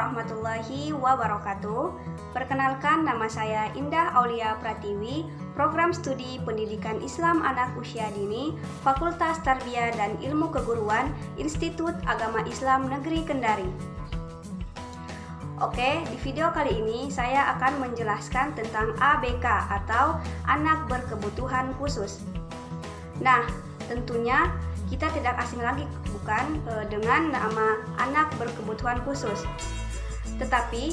warahmatullahi wabarakatuh. Perkenalkan, nama saya Indah Aulia Pratiwi, Program Studi Pendidikan Islam Anak Usia Dini, Fakultas Tarbiyah dan Ilmu Keguruan, Institut Agama Islam Negeri Kendari. Oke, di video kali ini saya akan menjelaskan tentang ABK atau Anak Berkebutuhan Khusus. Nah, tentunya kita tidak asing lagi bukan dengan nama anak berkebutuhan khusus. Tetapi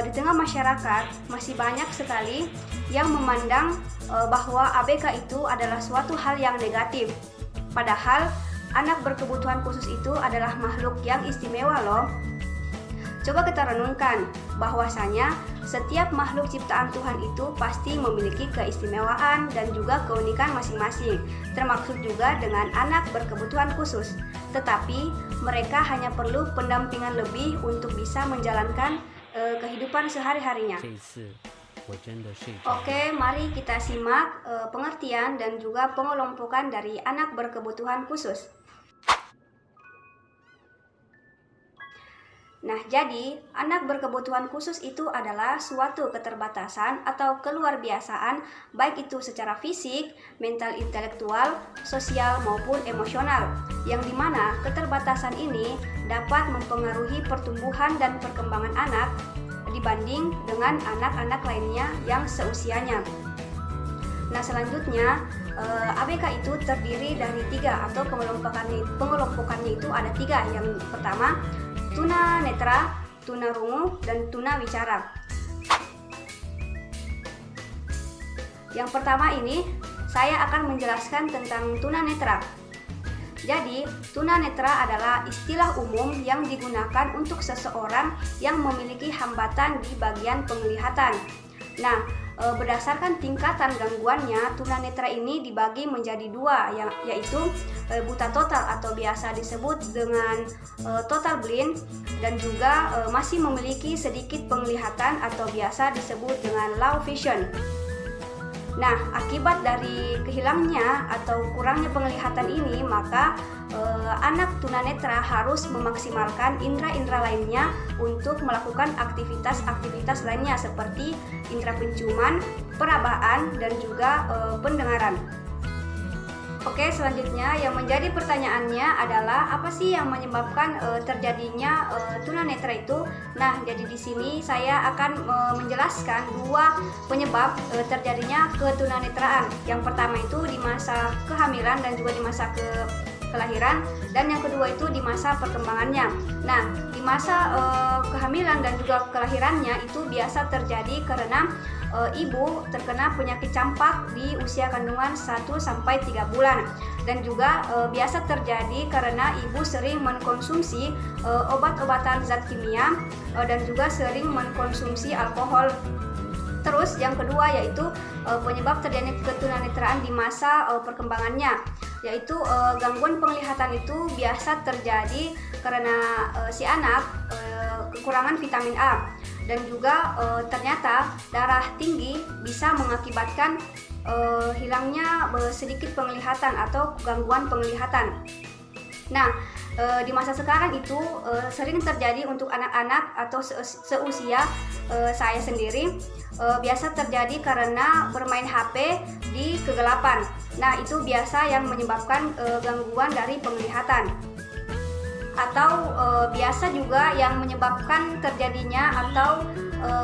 di tengah masyarakat masih banyak sekali yang memandang bahwa ABK itu adalah suatu hal yang negatif. Padahal anak berkebutuhan khusus itu adalah makhluk yang istimewa loh. Coba kita renungkan bahwasanya setiap makhluk ciptaan Tuhan itu pasti memiliki keistimewaan dan juga keunikan masing-masing, termasuk juga dengan anak berkebutuhan khusus. Tetapi mereka hanya perlu pendampingan lebih untuk bisa menjalankan kehidupan sehari-harinya. Oke, mari kita simak pengertian dan juga pengelompokan dari anak berkebutuhan khusus. Nah, jadi anak berkebutuhan khusus itu adalah suatu keterbatasan atau keluarbiasaan, baik itu secara fisik, mental, intelektual, sosial maupun emosional, yang dimana keterbatasan ini dapat mempengaruhi pertumbuhan dan perkembangan anak dibanding dengan anak-anak lainnya yang seusianya. Nah, selanjutnya ABK itu terdiri dari 3 atau pengelompokannya itu ada 3. Yang pertama, tuna netra, tuna rungu, dan tuna wicara. Yang pertama ini saya akan menjelaskan tentang tuna netra. Jadi, tuna netra adalah istilah umum yang digunakan untuk seseorang yang memiliki hambatan di bagian penglihatan. Nah, berdasarkan tingkatan gangguannya, tuna netra ini dibagi menjadi 2, yaitu buta total atau biasa disebut dengan total blind, dan juga masih memiliki sedikit penglihatan atau biasa disebut dengan low vision. Nah, akibat dari kehilangnya atau kurangnya penglihatan ini, maka anak tunanetra harus memaksimalkan indera-indera lainnya untuk melakukan aktivitas-aktivitas lainnya seperti indera penciuman, perabaan, dan juga pendengaran. Oke, selanjutnya yang menjadi pertanyaannya adalah apa sih yang menyebabkan terjadinya tunanetra itu? Nah, jadi di sini saya akan menjelaskan 2 penyebab terjadinya ketunanetraan. Yang pertama itu di masa kehamilan dan juga di masa kelahiran, dan yang kedua itu di masa perkembangannya. Nah, di masa kehamilan dan juga kelahirannya itu biasa terjadi karena ibu terkena penyakit campak di usia kandungan 1-3 bulan, dan juga biasa terjadi karena ibu sering mengkonsumsi obat-obatan zat kimia dan juga sering mengkonsumsi alkohol. Terus yang kedua yaitu penyebab terjadinya ketunanetraan di masa perkembangannya, yaitu gangguan penglihatan itu biasa terjadi karena si anak kekurangan vitamin A, dan juga ternyata darah tinggi bisa mengakibatkan hilangnya sedikit penglihatan atau gangguan penglihatan. Nah, di masa sekarang itu sering terjadi untuk anak-anak atau seusia saya sendiri, biasa terjadi karena bermain HP di kegelapan. Nah, itu biasa yang menyebabkan gangguan dari penglihatan. Atau biasa juga yang menyebabkan terjadinya atau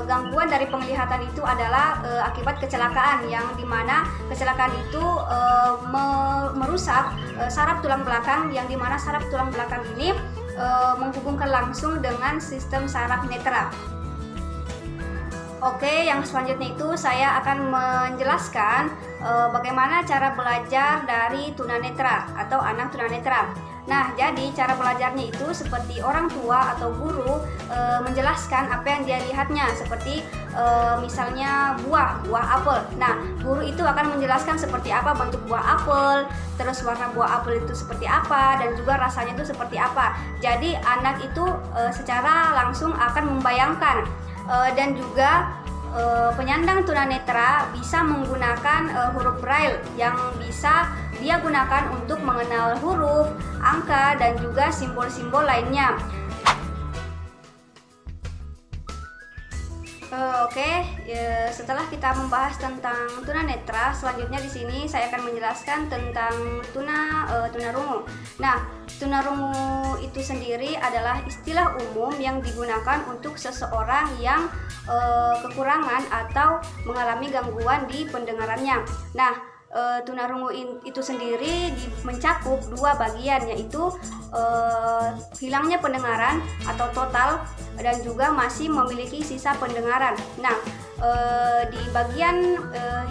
gangguan dari penglihatan itu adalah akibat kecelakaan, yang dimana kecelakaan itu merusak saraf tulang belakang, yang dimana saraf tulang belakang ini menghubungkan langsung dengan sistem saraf netra. Oke, yang selanjutnya itu saya akan menjelaskan bagaimana cara belajar dari tunanetra atau anak tunanetra. Nah, jadi cara belajarnya itu seperti orang tua atau guru menjelaskan apa yang dia lihatnya, seperti misalnya buah apel. Nah, guru itu akan menjelaskan seperti apa bentuk buah apel, terus warna buah apel itu seperti apa, dan juga rasanya itu seperti apa. Jadi anak itu secara langsung akan membayangkan, dan juga penyandang tunanetra bisa menggunakan huruf braille yang bisa dia gunakan untuk mengenal huruf, angka, dan juga simbol-simbol lainnya. Setelah kita membahas tentang tunanetra, selanjutnya di sini saya akan menjelaskan tentang tunarungu. Nah, tunarungu itu sendiri adalah istilah umum yang digunakan untuk seseorang yang kekurangan atau mengalami gangguan di pendengarannya. Nah, tunarungu itu sendiri mencakup dua bagian, yaitu hilangnya pendengaran atau total dan juga masih memiliki sisa pendengaran. Nah, di bagian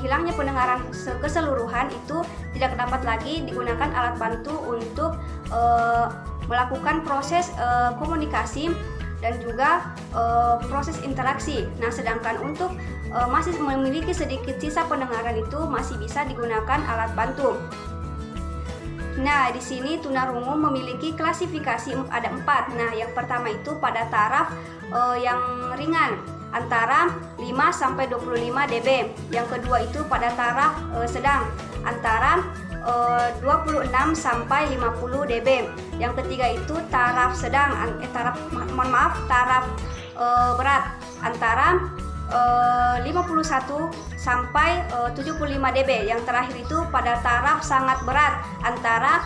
hilangnya pendengaran keseluruhan itu tidak dapat lagi digunakan alat bantu untuk melakukan proses komunikasi dan juga proses interaksi. Nah, sedangkan untuk masih memiliki sedikit sisa pendengaran itu masih bisa digunakan alat bantu. Nah, di sini tunarungu memiliki klasifikasi ada 4. Nah, yang pertama itu pada taraf yang ringan antara 5 sampai 25 dB. Yang kedua itu pada taraf sedang antara 26 sampai 50 dB. Yang ketiga itu taraf sedang taraf berat antara 51 sampai 75 dB. Yang terakhir itu pada taraf sangat berat antara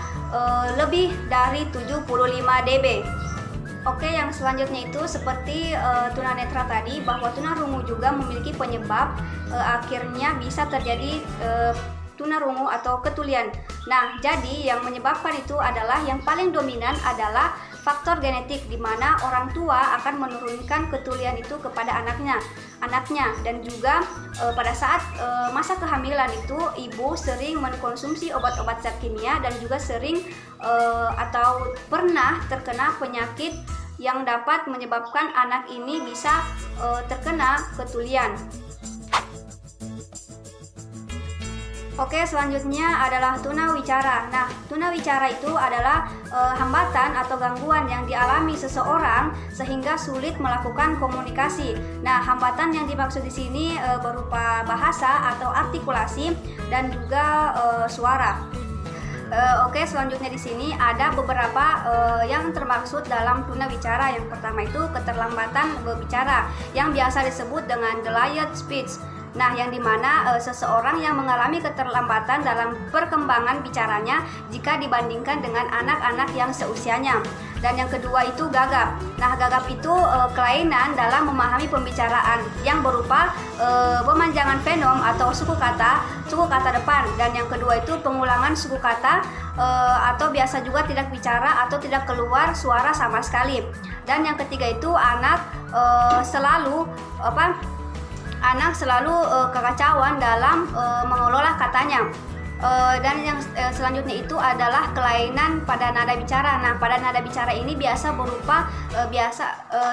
lebih dari 75 dB. Oke, yang selanjutnya itu seperti tunanetra tadi, bahwa tunarungu juga memiliki penyebab akhirnya bisa terjadi tunarungu atau ketulian. Nah, jadi yang menyebabkan itu adalah yang paling dominan adalah faktor genetik, di mana orang tua akan menurunkan ketulian itu kepada anaknya dan juga pada saat masa kehamilan itu ibu sering mengkonsumsi obat-obat zat kimia dan juga sering atau pernah terkena penyakit yang dapat menyebabkan anak ini bisa terkena ketulian. Oke, selanjutnya adalah tunawicara. Nah, tunawicara itu adalah hambatan atau gangguan yang dialami seseorang sehingga sulit melakukan komunikasi. Nah, hambatan yang dimaksud di sini berupa bahasa atau artikulasi dan juga suara. Oke, selanjutnya di sini ada beberapa yang termaksud dalam tunawicara. Yang pertama itu keterlambatan berbicara yang biasa disebut dengan delayed speech. Nah, yang dimana seseorang yang mengalami keterlambatan dalam perkembangan bicaranya jika dibandingkan dengan anak-anak yang seusianya. Dan yang kedua itu gagap. Nah, gagap itu kelainan dalam memahami pembicaraan yang berupa pemanjangan fenom atau suku kata depan. Dan yang kedua itu pengulangan suku kata atau biasa juga tidak bicara atau tidak keluar suara sama sekali. Dan yang ketiga itu anak selalu kekacauan dalam mengelola katanya. Dan yang selanjutnya itu adalah kelainan pada nada bicara. Nah, pada nada bicara ini biasa berupa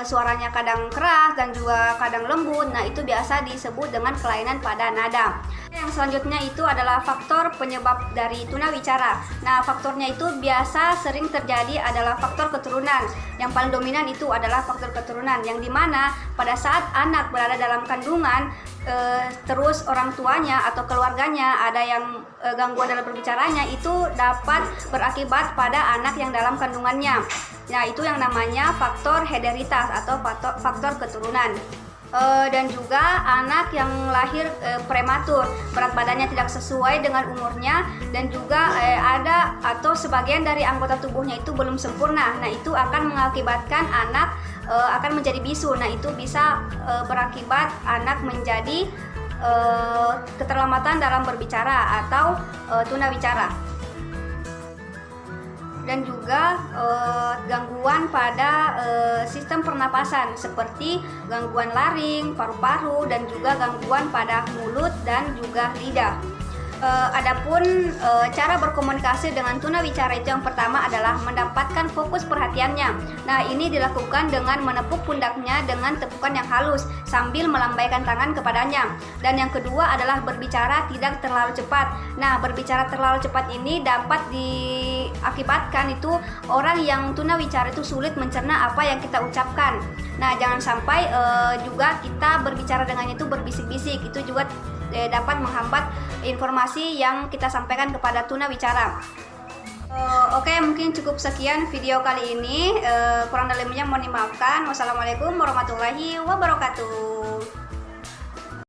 suaranya kadang keras dan juga kadang lembut. Nah, itu biasa disebut dengan kelainan pada nada. Yang selanjutnya itu adalah faktor penyebab dari tunawicara. Nah, faktornya itu biasa sering terjadi adalah faktor keturunan. Yang paling dominan itu adalah faktor keturunan, yang dimana pada saat anak berada dalam kandungan terus orang tuanya atau keluarganya ada yang gangguan dalam berbicaranya, itu dapat berakibat pada anak yang dalam kandungannya. Nah, itu yang namanya faktor hereditaritas atau faktor keturunan. Dan juga anak yang lahir prematur, berat badannya tidak sesuai dengan umurnya, dan juga ada atau sebagian dari anggota tubuhnya itu belum sempurna. Nah, itu akan mengakibatkan anak akan menjadi bisu. Nah, itu bisa berakibat anak menjadi keterlambatan dalam berbicara atau tunawicara. Dan juga gangguan pada sistem pernapasan seperti gangguan laring, paru-paru, dan juga gangguan pada mulut dan juga lidah. Adapun cara berkomunikasi dengan tunawicara itu yang pertama adalah mendapatkan fokus perhatiannya. Nah, ini dilakukan dengan menepuk pundaknya dengan tepukan yang halus sambil melambaikan tangan kepadanya. Dan yang kedua adalah berbicara tidak terlalu cepat. Nah, berbicara terlalu cepat ini dapat diakibatkan itu orang yang tunawicara itu sulit mencerna apa yang kita ucapkan. Nah, jangan sampai juga kita berbicara dengan itu berbisik-bisik, itu juga dapat menghambat informasi yang kita sampaikan kepada tunawicara. Oke, mungkin cukup sekian video kali ini. Kurang lebihnya mohon dimaafkan. Wassalamualaikum warahmatullahi wabarakatuh.